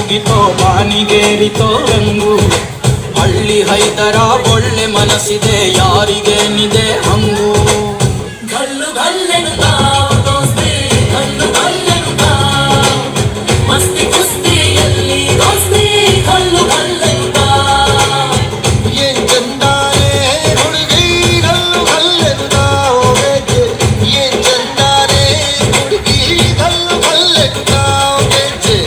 ಮುಗಿತೋ ಬಾನಿಗೇರಿತೋ ರಂಗು. ಹಳ್ಳಿ ಹೈದರ ಒಳ್ಳೆ ಮನಸ್ಸಿದೆ ಯಾರಿಗೇನಿದೆ ಹಂಗು. ಗಲ್ಲು ಗಲ್ಲೆನುತ್ತಾ ದೋಸ್ತಿ ಗಲ್ಲು ಗಲ್ಲೆನುತ್ತಾ ಮಸ್ತಿ ಕುಸ್ತಿಯಲ್ಲಿ ದೋಸ್ತಿ ಗಲ್ಲು ಗಲ್ಲೆನುತ್ತಾ. ಏನ್ ಚಂದಾನೆ ಹುಡುಗಿ ಗಲ್ಲು ಗಲ್ಲೆನುತ್ತಾ ಹೋಗೈತೆ. ಏನ್ ಚಂದಾನೆ ಹುಡುಗಿ ಗಲ್ಲು ಗಲ್ಲೆನುತ್ತಾ ಹೋಗೈತೆ.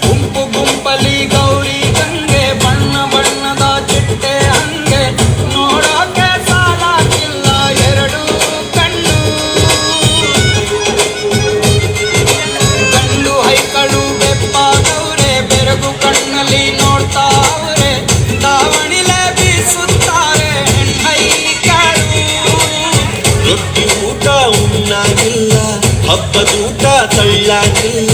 ಗುಂಪು ಗುಂಪಲಿ ಗೌರಿ ಗಂಗೆ ಬಣ್ಣ ಬಣ್ಣದ ಚಿಟ್ಟೆ ಹಂಗೆ ನೋಡೋಕೆ ಸಾಲಾಗಿಲ್ಲ ಎರಡು ಕಣ್ಣು. ಗಂಡು ಹೈಕಳು ಬೆಪ್ಪಾದವ್ರೆ ಬೆರಗು ಕಣ್ಣಲ್ಲಿ ನೋಡ್ತಾವ್ರೆ. ದಾವಣಿಲೆ ಬೀಸುತ್ತಾರೆ ಹೈಕಳು. ರೊಟ್ಟಿ ಊಟ ಉಣ್ಣಾಗಿಲ್ಲ, ಹಬ್ಬದೂಟ ತಳ್ಳಾಗಿಲ್ಲ,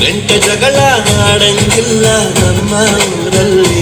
ಗಂಟೆ ಜಗಳ ಆಡಂಗಿಲ್ಲ ನಮ್ಮ ಊರಲ್ಲಿ.